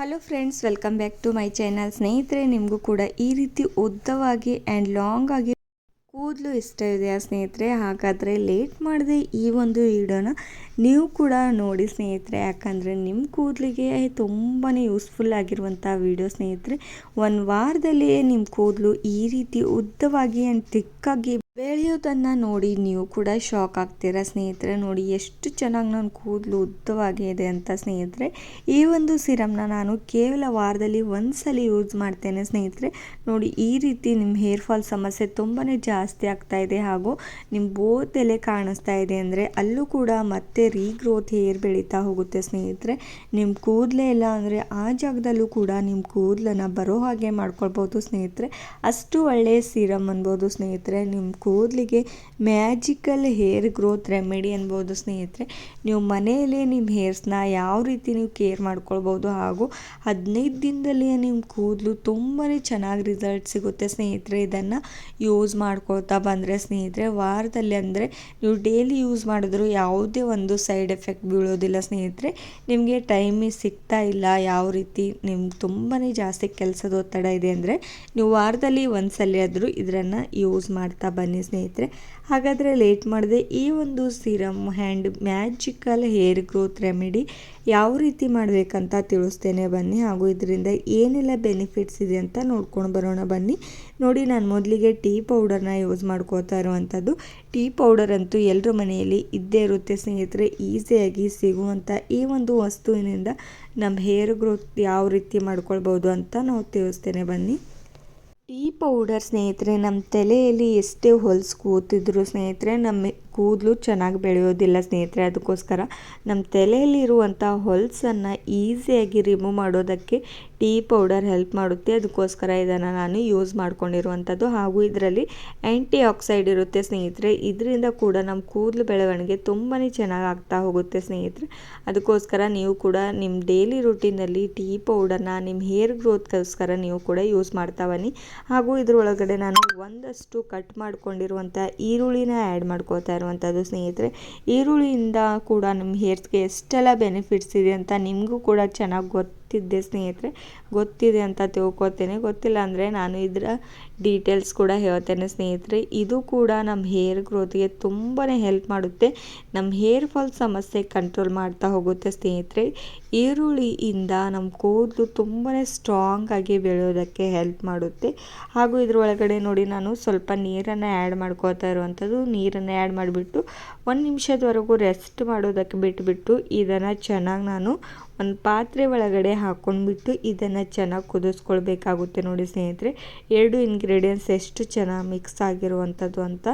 Hello friends, welcome back to my channel. ಸ್ನೇಹಿತರೆ, ನಿಮಗೂ ಕೂಡ ಈ ರೀತಿ ಉದ್ದವಾಗಿ ಆ್ಯಂಡ್ ಲಾಂಗ್ ಆಗಿ ಕೂದಲು ಇಷ್ಟ ಇದೆಯಾ ಸ್ನೇಹಿತರೆ? ಹಾಗಾದರೆ ಲೇಟ್ ಮಾಡದೆ ಈ ಒಂದು ವಿಡಿಯೋನ ನೀವು ಕೂಡ ನೋಡಿ ಸ್ನೇಹಿತರೆ. ಯಾಕಂದರೆ ನಿಮ್ಮ ಕೂದಲಿಗೆ ತುಂಬಾ ಯೂಸ್ಫುಲ್ ಆಗಿರುವಂಥ ವಿಡಿಯೋ ಸ್ನೇಹಿತರೆ. ಒಂದು ವಾರದಲ್ಲಿಯೇ ನಿಮ್ಮ ಕೂದಲು ಈ ರೀತಿ ಉದ್ದವಾಗಿ ಆ್ಯಂಡ್ ತಿಕ್ಕಾಗಿ ಬೆಳೆಯೋದನ್ನು ನೋಡಿ ನೀವು ಕೂಡ ಶಾಕ್ ಆಗ್ತೀರಾ ಸ್ನೇಹಿತರೆ. ನೋಡಿ ಎಷ್ಟು ಚೆನ್ನಾಗಿ ನನ್ನ ಕೂದಲು ಉದ್ದವಾಗಿದೆ ಅಂತ ಸ್ನೇಹಿತರೆ. ಈ ಒಂದು ಸಿರಮ್ನ ನಾನು ಕೇವಲ ವಾರದಲ್ಲಿ ಒಂದ್ಸಲ ಯೂಸ್ ಮಾಡ್ತೇನೆ ಸ್ನೇಹಿತರೆ. ನೋಡಿ, ಈ ರೀತಿ ನಿಮ್ಮ ಹೇರ್ ಫಾಲ್ ಸಮಸ್ಯೆ ತುಂಬಾ ಜಾಸ್ತಿ ಆಗ್ತಾ ಇದೆ, ಹಾಗೂ ನಿಮ್ಮ ಬೋತ್ ಎಲೆ ಕಾಣಿಸ್ತಾ ಇದೆ ಅಂದರೆ ಅಲ್ಲೂ ಕೂಡ ಮತ್ತೆ ರೀಗ್ರೋತ್ ಹೇರ್ ಬೆಳೀತಾ ಹೋಗುತ್ತೆ ಸ್ನೇಹಿತರೆ. ನಿಮ್ಮ ಕೂದಲೇ ಇಲ್ಲ ಅಂದರೆ ಆ ಜಾಗದಲ್ಲೂ ಕೂಡ ನಿಮ್ಮ ಕೂದಲನ್ನು ಬರೋ ಹಾಗೆ ಮಾಡ್ಕೊಳ್ಬೋದು ಸ್ನೇಹಿತರೆ. ಅಷ್ಟು ಒಳ್ಳೆಯ ಸಿರಮ್ ಅನ್ಬೋದು ಸ್ನೇಹಿತರೆ. ನಿಮ್ಮ ಕೂದಲಿಗೆ ಮ್ಯಾಜಿಕಲ್ ಹೇರ್ ಗ್ರೋತ್ ರೆಮಿಡಿ ಅನ್ಬೋದು ಸ್ನೇಹಿತರೆ. ನೀವು ಮನೆಯಲ್ಲೇ ನಿಮ್ಮ ಹೇರ್ಸ್ನ ಯಾವ ರೀತಿ ನೀವು ಕೇರ್ ಮಾಡ್ಕೊಳ್ಬೋದು, ಹಾಗೂ 15 ದಿನದಲ್ಲಿಯೇ ನಿಮ್ಮ ಕೂದಲು ತುಂಬಾ ಚೆನ್ನಾಗಿ ರಿಸಲ್ಟ್ ಸಿಗುತ್ತೆ ಸ್ನೇಹಿತರೆ. ಇದನ್ನು ಯೂಸ್ ಮಾಡ್ಕೊಳ್ತಾ ಬಂದರೆ ಸ್ನೇಹಿತರೆ, ವಾರದಲ್ಲಿ ಅಂದರೆ ನೀವು ಡೈಲಿ ಯೂಸ್ ಮಾಡಿದ್ರು ಯಾವುದೇ ಒಂದು ಸೈಡ್ ಎಫೆಕ್ಟ್ ಬೀಳೋದಿಲ್ಲ ಸ್ನೇಹಿತರೆ. ನಿಮಗೆ ಟೈಮಿಗೆ ಸಿಗ್ತಾ ಇಲ್ಲ, ಯಾವ ರೀತಿ ನಿಮ್ಗೆ ತುಂಬಾ ಜಾಸ್ತಿ ಕೆಲಸದ ಒತ್ತಡ ಇದೆ ಅಂದರೆ ನೀವು ವಾರದಲ್ಲಿ ಒಂದ್ಸಲ ಆದರೂ ಇದನ್ನು ಯೂಸ್ ಮಾಡ್ತಾ ಬನ್ನಿ ಸ್ನೇಹಿತರೆ. ಹಾಗಾದರೆ ಲೇಟ್ ಮಾಡದೆ ಈ ಒಂದು serum hand magical hair growth remedy ಯಾವ ರೀತಿ ಮಾಡಬೇಕಂತ ತಿಳಿಸ್ತೇನೆ ಬನ್ನಿ, ಹಾಗೂ ಇದರಿಂದ ಏನೆಲ್ಲ ಬೆನಿಫಿಟ್ಸ್ ಇದೆ ಅಂತ ನೋಡ್ಕೊಂಡು ಬರೋಣ ಬನ್ನಿ. ನೋಡಿ, ನಾನು ಮೊದಲಿಗೆ ಟೀ ಪೌಡರ್ನ ಯೂಸ್ ಮಾಡ್ಕೋತಾ ಇರುವಂಥದ್ದು. ಟೀ ಪೌಡರ್ ಅಂತೂ ಎಲ್ಲರ ಮನೆಯಲ್ಲಿ ಇದ್ದೇ ಇರುತ್ತೆ ಸ್ನೇಹಿತರೆ. ಈಸಿಯಾಗಿ ಸಿಗುವಂಥ ಈ ಒಂದು ವಸ್ತುವಿನಿಂದ ನಮ್ಮ ಹೇರ್ ಗ್ರೋತ್ ಯಾವ ರೀತಿ ಮಾಡ್ಕೊಳ್ಬೋದು ಅಂತ ನಾವು ತಿಳಿಸ್ತೇನೆ ಬನ್ನಿ. ಟೀ ಪೌಡರ್ ಸ್ನೇಹಿತರೆ, ನಮ್ಮ ತಲೆಯಲ್ಲಿ ಎಷ್ಟೇ ಹೊಲ್ಸು ಕೂತಿದ್ರು ಸ್ನೇಹಿತರೆ, ನಮ್ಮ ಕೂದಲು ಚೆನ್ನಾಗಿ ಬೆಳೆಯೋದಿಲ್ಲ ಸ್ನೇಹಿತರೆ. ಅದಕ್ಕೋಸ್ಕರ ನಮ್ಮ ತಲೆಯಲ್ಲಿರುವಂಥ ಹೊಲ್ಸನ್ನು ಈಸಿಯಾಗಿ ರಿಮೂವ್ ಮಾಡೋದಕ್ಕೆ ಟೀ ಪೌಡರ್ ಹೆಲ್ಪ್ ಮಾಡುತ್ತೆ. ಅದಕ್ಕೋಸ್ಕರ ಇದನ್ನು ನಾನು ಯೂಸ್ ಮಾಡ್ಕೊಂಡಿರುವಂಥದ್ದು. ಹಾಗೂ ಇದರಲ್ಲಿ ಆ್ಯಂಟಿ ಆಕ್ಸೈಡ್ ಇರುತ್ತೆ ಸ್ನೇಹಿತರೆ. ಇದರಿಂದ ಕೂಡ ನಮ್ಮ ಕೂದಲು ಬೆಳವಣಿಗೆ ತುಂಬಾ ಚೆನ್ನಾಗಿ ಆಗ್ತಾ ಹೋಗುತ್ತೆ ಸ್ನೇಹಿತರೆ. ಅದಕ್ಕೋಸ್ಕರ ನೀವು ಕೂಡ ನಿಮ್ಮ ಡೈಲಿ ರೂಟೀನಲ್ಲಿ ಟೀ ಪೌಡರ್ನ ನಿಮ್ಮ ಹೇರ್ ಗ್ರೋತ್ಗೋಸ್ಕರ ನೀವು ಕೂಡ ಯೂಸ್ ಮಾಡ್ತಾ ಬನ್ನಿ. ಹಾಗೂ ಇದರೊಳಗಡೆ ನಾನು ಒಂದಷ್ಟು ಕಟ್ ಮಾಡ್ಕೊಂಡಿರುವಂಥ ಈರುಳ್ಳಿನ ಆ್ಯಡ್ ಮಾಡ್ಕೋತಾ ಇರುವಂಥದ್ದು ಸ್ನೇಹಿತರೆ. ಈರುಳ್ಳಿಯಿಂದ ಕೂಡ ನಿಮ್ಮ ಹೇರ್ಸ್ಗೆ ಎಷ್ಟೆಲ್ಲ ಬೆನಿಫಿಟ್ಸ್ ಇದೆ ಅಂತ ನಿಮಗೂ ಕೂಡ ಚೆನ್ನಾಗಿ ಗೊತ್ತಿದೆ ಸ್ನೇಹಿತರೆ. ಗೊತ್ತಿದೆ ಅಂತ ತಿಳ್ಕೊತೇನೆ, ಗೊತ್ತಿಲ್ಲ ಅಂದರೆ ನಾನು ಇದರ ಡೀಟೇಲ್ಸ್ ಕೂಡ ಹೇಳ್ತೇನೆ ಸ್ನೇಹಿತರೆ. ಇದು ಕೂಡ ನಮ್ಮ ಹೇರ್ ಗ್ರೋತ್ಗೆ ತುಂಬಾ ಹೆಲ್ಪ್ ಮಾಡುತ್ತೆ. ನಮ್ಮ ಹೇರ್ ಫಾಲ್ ಸಮಸ್ಯೆ ಕಂಟ್ರೋಲ್ ಮಾಡ್ತಾ ಹೋಗುತ್ತೆ ಸ್ನೇಹಿತರೆ. ಈರುಳ್ಳಿಯಿಂದ ನಮ್ಮ ಕೂದಲು ತುಂಬಾ ಸ್ಟ್ರಾಂಗ್ ಆಗಿ ಬೆಳೆಯೋದಕ್ಕೆ ಹೆಲ್ಪ್ ಮಾಡುತ್ತೆ. ಹಾಗೂ ಇದರೊಳಗಡೆ ನೋಡಿ, ನಾನು ಸ್ವಲ್ಪ ನೀರನ್ನು ಆ್ಯಡ್ ಮಾಡ್ಕೋತಾ ಇರುವಂಥದ್ದು. ನೀರನ್ನು ಆ್ಯಡ್ ಮಾಡಿಬಿಟ್ಟು 1 ನಿಮಿಷದವರೆಗೂ ರೆಸ್ಟ್ ಮಾಡೋದಕ್ಕೆ ಬಿಟ್ಟುಬಿಟ್ಟು ಇದನ್ನು ಚೆನ್ನಾಗಿ ನಾನು ಒಂದು ಪಾತ್ರೆ ಒಳಗಡೆ ಹಾಕ್ಕೊಂಡ್ಬಿಟ್ಟು ಇದನ್ನು ಚೆನ್ನಾಗಿ ಕುದಿಸ್ಕೊಳ್ಬೇಕಾಗುತ್ತೆ. ನೋಡಿ ಸ್ನೇಹಿತರೆ, 2 ಇಂಗ್ರೀಡಿಯೆಂಟ್ಸ್ ಎಷ್ಟು ಚೆನ್ನಾಗಿ ಮಿಕ್ಸ್ ಆಗಿರುವಂಥದ್ದು ಅಂತ.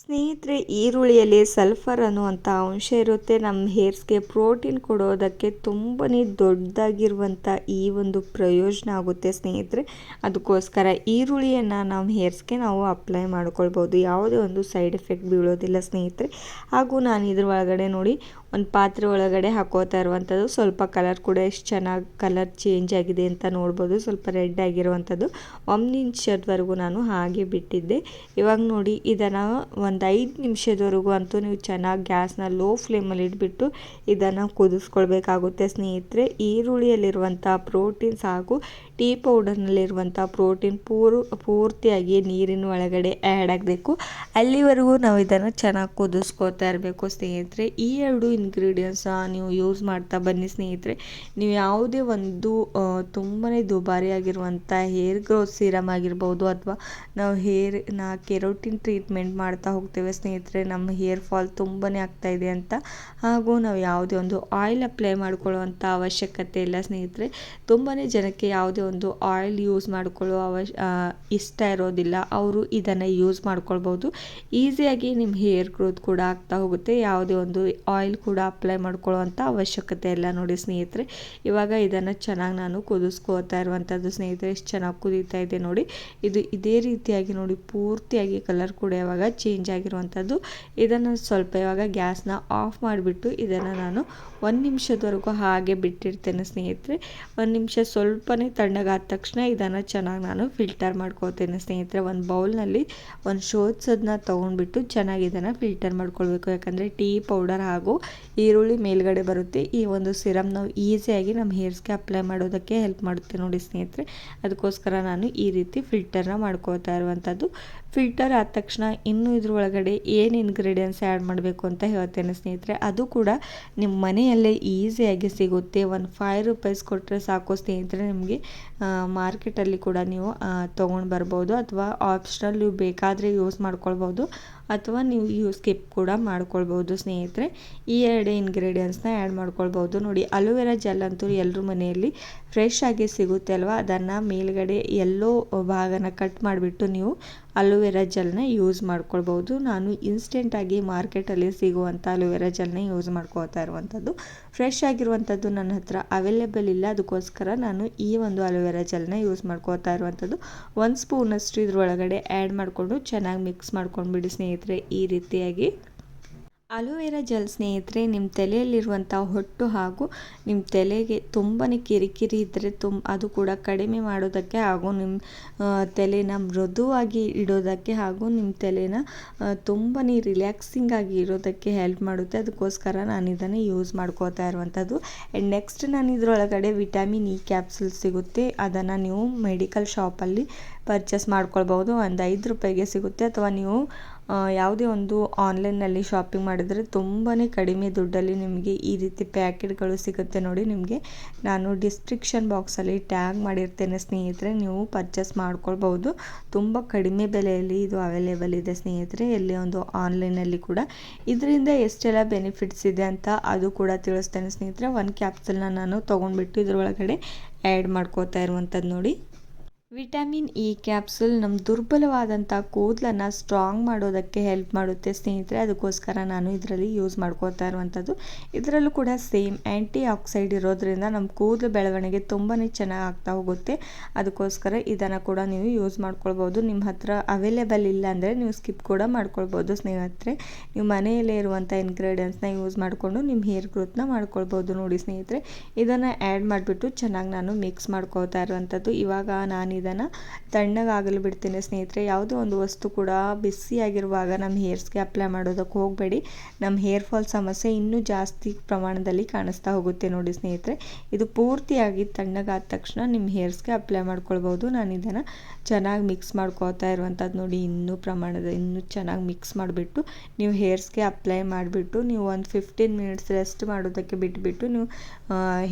ಸ್ನೇಹಿತರೆ, ಈರುಳ್ಳಿಯಲ್ಲಿ ಸಲ್ಫರ್ ಅನ್ನುವಂಥ ಅಂಶ ಇರುತ್ತೆ. ನಮ್ಮ ಹೇರ್ಸ್ಗೆ ಪ್ರೋಟೀನ್ ಕೊಡೋದಕ್ಕೆ ತುಂಬಾ ದೊಡ್ಡದಾಗಿರುವಂಥ ಈ ಒಂದು ಪ್ರಯೋಜನ ಆಗುತ್ತೆ ಸ್ನೇಹಿತರೆ. ಅದಕ್ಕೋಸ್ಕರ ಈರುಳ್ಳಿಯನ್ನು ನಮ್ಮ ಹೇರ್ಸ್ಗೆ ನಾವು ಅಪ್ಲೈ ಮಾಡ್ಕೊಳ್ಬೋದು, ಯಾವುದೇ ಒಂದು ಸೈಡ್ ಎಫೆಕ್ಟ್ ಬೀಳೋದಿಲ್ಲ ಸ್ನೇಹಿತರೆ. ಹಾಗೂ ನಾನು ಇದ್ರ ಒಳಗಡೆ ನೋಡಿ ಒಂದು ಪಾತ್ರೆ ಒಳಗಡೆ ಹಾಕೋತಾ ಇರುವಂಥದ್ದು. ಸ್ವಲ್ಪ ಕಲರ್ ಕೂಡ ಎಷ್ಟು ಚೆನ್ನಾಗಿ ಕಲರ್ ಚೇಂಜ್ ಆಗಿದೆ ಅಂತ ನೋಡ್ಬೋದು. ಸ್ವಲ್ಪ ರೆಡ್ ಆಗಿರುವಂಥದ್ದು 1 ನಿಮಿಷದವರೆಗೂ ನಾನು ಹಾಗೆ ಬಿಟ್ಟಿದ್ದೆ. ಇವಾಗ ನೋಡಿ, ಇದನ್ನು ಒಂದು 5 ನಿಮಿಷದವರೆಗೂ ಅಂತೂ ನೀವು ಚೆನ್ನಾಗಿ ಗ್ಯಾಸ್ನ ಲೋ ಫ್ಲೇಮಲ್ಲಿ ಇಟ್ಬಿಟ್ಟು ಇದನ್ನು ಕುದಿಸ್ಕೊಳ್ಬೇಕಾಗುತ್ತೆ ಸ್ನೇಹಿತರೆ. ಈರುಳ್ಳಿಯಲ್ಲಿರುವಂಥ ಪ್ರೋಟೀನ್ಸ್ ಹಾಗೂ ಟೀ ಪೌಡರ್ನಲ್ಲಿರುವಂಥ ಪ್ರೋಟೀನ್ ಪೂರ್ತಿಯಾಗಿ ನೀರಿನ ಒಳಗಡೆ ಆ್ಯಡ್ ಆಗಬೇಕು. ಅಲ್ಲಿವರೆಗೂ ನಾವು ಇದನ್ನು ಚೆನ್ನಾಗಿ ಕುದಿಸ್ಕೋತಾ ಇರಬೇಕು ಸ್ನೇಹಿತರೆ. ಈ 2 ಇಂಗ್ರೀಡಿಯೆಂಟ್ಸ್ ನೀವು ಯೂಸ್ ಮಾಡ್ತಾ ಬನ್ನಿ ಸ್ನೇಹಿತರೆ. ನೀವು ಯಾವುದೇ ಒಂದು ತುಂಬಾ ದುಬಾರಿ ಆಗಿರುವಂಥ ಹೇರ್ ಗ್ರೋತ್ ಸಿರಮ್ ಆಗಿರ್ಬೋದು, ಅಥವಾ ನಾವು ಹೇರ್ನ ಕೆರೋಟಿನ್ ಟ್ರೀಟ್ಮೆಂಟ್ ಮಾಡ್ತಾ ಹೋಗ್ತೇವೆ ಸ್ನೇಹಿತರೆ, ನಮ್ಮ ಹೇರ್ ಫಾಲ್ ತುಂಬಾ ಆಗ್ತಾ ಇದೆ ಅಂತ. ಹಾಗೂ ನಾವು ಯಾವುದೇ ಒಂದು ಆಯಿಲ್ ಅಪ್ಲೈ ಮಾಡ್ಕೊಳ್ಳುವಂಥ ಅವಶ್ಯಕತೆ ಇಲ್ಲ ಸ್ನೇಹಿತರೆ. ತುಂಬಾ ಜನಕ್ಕೆ ಯಾವುದೇ ಒಂದು ಆಯಿಲ್ ಯೂಸ್ ಮಾಡ್ಕೊಳ್ಳೋ ಇಷ್ಟ ಇರೋದಿಲ್ಲ. ಅವರು ಇದನ್ನು ಯೂಸ್ ಮಾಡ್ಕೊಳ್ಬೋದು. ಈಸಿಯಾಗಿ ನಿಮ್ಮ ಹೇರ್ ಗ್ರೋತ್ ಕೂಡ ಆಗ್ತಾ ಹೋಗುತ್ತೆ. ಯಾವುದೇ ಒಂದು ಆಯಿಲ್ ಕೂಡ ಅಪ್ಲೈ ಮಾಡ್ಕೊಳ್ಳುವಂಥ ಅವಶ್ಯಕತೆ ಇಲ್ಲ. ನೋಡಿ ಸ್ನೇಹಿತರೆ, ಇವಾಗ ಇದನ್ನು ಚೆನ್ನಾಗಿ ನಾನು ಕುದಿಸ್ಕೋತಾ ಇರುವಂಥದ್ದು ಸ್ನೇಹಿತರೆ. ಎಷ್ಟು ಚೆನ್ನಾಗಿ ಕುದೀತಾ ಇದೆ ನೋಡಿ. ಇದು ಇದೇ ರೀತಿಯಾಗಿ ನೋಡಿ ಪೂರ್ತಿಯಾಗಿ ಕಲರ್ ಕೂಡ ಇವಾಗ ಚೇಂಜ್ ಆಗಿರುವಂಥದ್ದು. ಇದನ್ನು ಸ್ವಲ್ಪ ಇವಾಗ ಗ್ಯಾಸ್ನ ಆಫ್ ಮಾಡಿಬಿಟ್ಟು ಇದನ್ನು ನಾನು 1 ನಿಮಿಷದವರೆಗೂ ಹಾಗೆ ಬಿಟ್ಟಿರ್ತೇನೆ ಸ್ನೇಹಿತರೆ. 1 ನಿಮಿಷ ಸ್ವಲ್ಪನೇ ತಣ್ಣಗಾದ ತಕ್ಷಣ ಇದನ್ನು ಚೆನ್ನಾಗಿ ನಾನು ಫಿಲ್ಟರ್ ಮಾಡ್ಕೋತೇನೆ ಸ್ನೇಹಿತರೆ. ಒಂದು ಬೌಲ್ನಲ್ಲಿ ಒಂದು ಶೋಧಸೋದನ್ನ ತೊಗೊಂಡ್ಬಿಟ್ಟು ಚೆನ್ನಾಗಿ ಇದನ್ನು ಫಿಲ್ಟರ್ ಮಾಡ್ಕೊಳ್ಬೇಕು. ಯಾಕಂದರೆ ಟೀ ಪೌಡರ್ ಹಾಗೂ ಈರುಳ್ಳಿ ಮೇಲ್ಗಡೆ ಬರುತ್ತೆ. ಈ ಒಂದು ಸಿರಮ್ ನಾವು ಈಸಿಯಾಗಿ ನಮ್ಮ ಹೇರ್ಸ್ಗೆ ಅಪ್ಲೈ ಮಾಡೋದಕ್ಕೆ ಹೆಲ್ಪ್ ಮಾಡುತ್ತೆ ನೋಡಿ ಸ್ನೇಹಿತರೆ. ಅದಕ್ಕೋಸ್ಕರ ನಾನು ಈ ರೀತಿ ಫಿಲ್ಟರ್ನ ಮಾಡ್ಕೋತಾ ಇರುವಂಥದ್ದು. ಫಿಲ್ಟರ್ ಆದ ತಕ್ಷಣ ಇನ್ನೂ ಇದ್ರೊಳಗಡೆ ಏನು ಇಂಗ್ರೀಡಿಯೆಂಟ್ಸ್ ಆ್ಯಡ್ ಮಾಡಬೇಕು ಅಂತ ಹೇಳ್ತೇನೆ ಸ್ನೇಹಿತರೆ. ಅದು ಕೂಡ ನಿಮ್ಮ ಮನೆಯಲ್ಲೇ ಈಸಿಯಾಗಿ ಸಿಗುತ್ತೆ. ಒಂದು ₹5 ಕೊಟ್ಟರೆ ಸಾಕು ಸ್ನೇಹಿತರೆ. ನಿಮಗೆ ಮಾರ್ಕೆಟಲ್ಲಿ ಕೂಡ ನೀವು ತೊಗೊಂಡು ಬರ್ಬೋದು, ಅಥವಾ ಆಪ್ಷನಲ್ ನೀವು ಬೇಕಾದರೆ ಯೂಸ್ ಮಾಡ್ಕೊಳ್ಬೋದು, ಅಥವಾ ನೀವು ಸ್ಕಿಪ್ ಕೂಡ ಮಾಡ್ಕೊಳ್ಬೋದು ಸ್ನೇಹಿತರೆ. ಈ 2 ಇಂಗ್ರೀಡಿಯೆಂಟ್ಸ್ನ ಆ್ಯಡ್ ಮಾಡ್ಕೊಳ್ಬೋದು. ನೋಡಿ, ಅಲೋವೆರಾ ಜೆಲ್ ಅಂತೂ ಎಲ್ಲರ ಮನೆಯಲ್ಲಿ ಫ್ರೆಶ್ ಆಗಿ ಸಿಗುತ್ತೆ ಅಲ್ವಾ. ಅದನ್ನು ಮೇಲ್ಗಡೆ ಎಲ್ಲೋ ಭಾಗನ ಕಟ್ ಮಾಡಿಬಿಟ್ಟು ನೀವು ಅಲೋವೆರಾ ಜೆಲ್ನ ಯೂಸ್ ಮಾಡ್ಕೊಳ್ಬೋದು. ನಾನು ಇನ್ಸ್ಟೆಂಟಾಗಿ ಮಾರ್ಕೆಟಲ್ಲಿ ಸಿಗುವಂಥ ಅಲೋವೆರಾ ಜೆಲ್ನ ಯೂಸ್ ಮಾಡ್ಕೋತಾ ಇರುವಂಥದ್ದು. ಫ್ರೆಶ್ ಆಗಿರುವಂಥದ್ದು ನನ್ನ ಹತ್ರ ಅವೈಲೇಬಲ್ ಇಲ್ಲ, ಅದಕ್ಕೋಸ್ಕರ ನಾನು ಈ ಒಂದು ಅಲೋವೆರಾ ಜೆಲ್ನ ಯೂಸ್ ಮಾಡ್ಕೋತಾ ಇರುವಂಥದ್ದು. 1 ಸ್ಪೂನಷ್ಟು ಇದ್ರೊಳಗಡೆ ಆ್ಯಡ್ ಮಾಡಿಕೊಂಡು ಚೆನ್ನಾಗಿ ಮಿಕ್ಸ್ ಮಾಡ್ಕೊಂಡ್ಬಿಡಿ ಸ್ನೇಹಿತರೆ. ಈ ರೀತಿಯಾಗಿ ಅಲೋವೆರಾ ಜೆಲ್ ಸ್ನೇಹಿತರೆ, ನಿಮ್ಮ ತಲೆಯಲ್ಲಿರುವಂಥ ಹೊಟ್ಟು ಹಾಗೂ ನಿಮ್ಮ ತಲೆಗೆ ತುಂಬಾ ಕಿರಿಕಿರಿ ಇದ್ದರೆ ಅದು ಕೂಡ ಕಡಿಮೆ ಮಾಡೋದಕ್ಕೆ, ಹಾಗೂ ನಿಮ್ಮ ತಲೆನ ಮೃದುವಾಗಿ ಇಡೋದಕ್ಕೆ, ಹಾಗೂ ನಿಮ್ಮ ತಲೆನ ತುಂಬಾ ರಿಲ್ಯಾಕ್ಸಿಂಗ್ ಆಗಿ ಇರೋದಕ್ಕೆ ಹೆಲ್ಪ್ ಮಾಡುತ್ತೆ. ಅದಕ್ಕೋಸ್ಕರ ನಾನು ಇದನ್ನು ಯೂಸ್ ಮಾಡ್ಕೋತಾ ಇರುವಂಥದ್ದು. ಆ್ಯಂಡ್ ನೆಕ್ಸ್ಟ್ ನಾನು ಇದರೊಳಗಡೆ ವಿಟಮಿನ್ ಇ ಕ್ಯಾಪ್ಸೂಲ್ ಸಿಗುತ್ತೆ. ಅದನ್ನು ನೀವು ಮೆಡಿಕಲ್ ಶಾಪಲ್ಲಿ ಪರ್ಚೇಸ್ ಮಾಡ್ಕೊಳ್ಬೋದು. ಒಂದು ₹5 ಸಿಗುತ್ತೆ, ಅಥವಾ ನೀವು ಯಾವುದೇ ಒಂದು ಆನ್ಲೈನ್ನಲ್ಲಿ ಶಾಪಿಂಗ್ ಮಾಡಿದರೆ ತುಂಬಾ ಕಡಿಮೆ ದುಡ್ಡಲ್ಲಿ ನಿಮಗೆ ಈ ರೀತಿ ಪ್ಯಾಕೆಟ್ಗಳು ಸಿಗುತ್ತೆ ನೋಡಿ. ನಿಮಗೆ ನಾನು ಡಿಸ್ಕ್ರಿಪ್ಷನ್ ಬಾಕ್ಸಲ್ಲಿ ಟ್ಯಾಗ್ ಮಾಡಿರ್ತೇನೆ ಸ್ನೇಹಿತರೆ, ನೀವು ಪರ್ಚೇಸ್ ಮಾಡ್ಕೊಳ್ಬೋದು. ತುಂಬ ಕಡಿಮೆ ಬೆಲೆಯಲ್ಲಿ ಇದು ಅವೈಲೇಬಲ್ ಇದೆ ಸ್ನೇಹಿತರೆ, ಎಲ್ಲೇ ಒಂದು ಆನ್ಲೈನಲ್ಲಿ ಕೂಡ. ಇದರಿಂದ ಎಷ್ಟೆಲ್ಲ ಬೆನಿಫಿಟ್ಸ್ ಇದೆ ಅಂತ ಅದು ಕೂಡ ತಿಳಿಸ್ತೇನೆ ಸ್ನೇಹಿತರೆ. 1 ಕ್ಯಾಪ್ಸೂಲ್ನ ನಾನು ತೊಗೊಂಡ್ಬಿಟ್ಟು ಇದರೊಳಗಡೆ ಆ್ಯಡ್ ಮಾಡ್ಕೋತಾ ಇರುವಂಥದ್ದು ನೋಡಿ. ವಿಟಮಿನ್ ಇ ಕ್ಯಾಪ್ಸೂಲ್ ನಮ್ಮ ದುರ್ಬಲವಾದಂಥ ಕೂದಲನ್ನು ಸ್ಟ್ರಾಂಗ್ ಮಾಡೋದಕ್ಕೆ ಹೆಲ್ಪ್ ಮಾಡುತ್ತೆ ಸ್ನೇಹಿತರೆ. ಅದಕ್ಕೋಸ್ಕರ ನಾನು ಇದರಲ್ಲಿ ಯೂಸ್ ಮಾಡ್ಕೋತಾ ಇರುವಂಥದ್ದು. ಇದರಲ್ಲೂ ಕೂಡ ಸೇಮ್ ಆ್ಯಂಟಿ ಆಕ್ಸೈಡ್ ಇರೋದ್ರಿಂದ ನಮ್ಮ ಕೂದಲು ಬೆಳವಣಿಗೆ ತುಂಬಾ ಚೆನ್ನಾಗಿ ಆಗ್ತಾ ಹೋಗುತ್ತೆ. ಅದಕ್ಕೋಸ್ಕರ ಇದನ್ನು ಕೂಡ ನೀವು ಯೂಸ್ ಮಾಡ್ಕೊಳ್ಬೋದು. ನಿಮ್ಮ ಹತ್ರ ಅವೈಲೇಬಲ್ ಇಲ್ಲ ಅಂದರೆ ನೀವು ಸ್ಕಿಪ್ ಕೂಡ ಮಾಡ್ಕೊಳ್ಬೋದು ಸ್ನೇಹಿತರೆ. ನೀವು ಮನೆಯಲ್ಲೇ ಇರುವಂಥ ಇಂಗ್ರೀಡಿಯೆಂಟ್ಸ್ನ ಯೂಸ್ ಮಾಡಿಕೊಂಡು ನಿಮ್ಮ ಹೇರ್ ಗ್ರೋತ್ನ ಮಾಡ್ಕೊಳ್ಬೋದು ನೋಡಿ ಸ್ನೇಹಿತರೆ. ಇದನ್ನು ಆ್ಯಡ್ ಮಾಡಿಬಿಟ್ಟು ಚೆನ್ನಾಗಿ ನಾನು ಮಿಕ್ಸ್ ಮಾಡ್ಕೋತಾ ಇರುವಂಥದ್ದು. ಇವಾಗ ನಾನು ಇದನ್ನು ತಣ್ಣಗಾಗಲು ಬಿಡ್ತೀನಿ ಸ್ನೇಹಿತರೆ. ಯಾವುದೇ ಒಂದು ವಸ್ತು ಕೂಡ ಬಿಸಿಯಾಗಿರುವಾಗ ನಮ್ಮ ಹೇರ್ಸ್ಗೆ ಅಪ್ಲೈ ಮಾಡೋದಕ್ಕೆ ಹೋಗಬೇಡಿ. ನಮ್ಮ ಹೇರ್ ಫಾಲ್ ಸಮಸ್ಯೆ ಇನ್ನೂ ಜಾಸ್ತಿ ಪ್ರಮಾಣದಲ್ಲಿ ಕಾಣಿಸ್ತಾ ಹೋಗುತ್ತೆ ನೋಡಿ ಸ್ನೇಹಿತರೆ. ಇದು ಪೂರ್ತಿಯಾಗಿ ತಣ್ಣಗಾದ ತಕ್ಷಣ ನಿಮ್ಮ ಹೇರ್ಸ್ಗೆ ಅಪ್ಲೈ ಮಾಡ್ಕೊಳ್ಬೋದು. ನಾನು ಇದನ್ನು ಚೆನ್ನಾಗಿ ಮಿಕ್ಸ್ ಮಾಡ್ಕೋತಾ ಇರುವಂಥದ್ದು ನೋಡಿ. ಇನ್ನೂ ಚೆನ್ನಾಗಿ ಮಿಕ್ಸ್ ಮಾಡಿಬಿಟ್ಟು ನೀವು ಹೇರ್ಸ್ಗೆ ಅಪ್ಲೈ ಮಾಡಿಬಿಟ್ಟು ನೀವು ಒಂದು 15 ಮಿನಿಟ್ಸ್ ರೆಸ್ಟ್ ಮಾಡೋದಕ್ಕೆ ಬಿಟ್ಬಿಟ್ಟು ನೀವು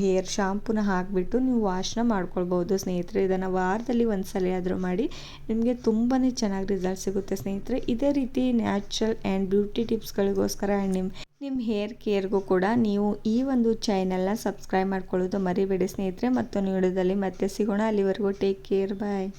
ಹೇರ್ ಶಾಂಪೂನ ಹಾಕಿಬಿಟ್ಟು ನೀವು ವಾಶ್ನ ಮಾಡ್ಕೊಳ್ಬೋದು ಸ್ನೇಹಿತರೆ. ಇದನ್ನು ವಾರದಲ್ಲಿ ಒಂದು ಸಲ ಆದರೂ ಮಾಡಿ, ನಿಮಗೆ ತುಂಬಾ ಚೆನ್ನಾಗಿ ರಿಸಲ್ಟ್ ಸಿಗುತ್ತೆ ಸ್ನೇಹಿತರೆ. ಇದೇ ರೀತಿ ನ್ಯಾಚುರಲ್ ಆ್ಯಂಡ್ ಬ್ಯೂಟಿ ಟಿಪ್ಸ್ಗಳಿಗೋಸ್ಕರ ಆ್ಯಂಡ್ ನಿಮ್ಮ ಹೇರ್ ಕೇರ್ಗೂ ಕೂಡ ನೀವು ಈ ಒಂದು ಚಾನಲ್ನ ಸಬ್ಸ್ಕ್ರೈಬ್ ಮಾಡ್ಕೊಳ್ಳೋದು ಮರಿಬೇಡಿ ಸ್ನೇಹಿತರೆ. ಮತ್ತೊಂದು ವಿಡಿಯೋದಲ್ಲಿ ಮತ್ತೆ ಸಿಗೋಣ. ಅಲ್ಲಿವರೆಗೂ ಟೇಕ್ ಕೇರ್, ಬಾಯ್.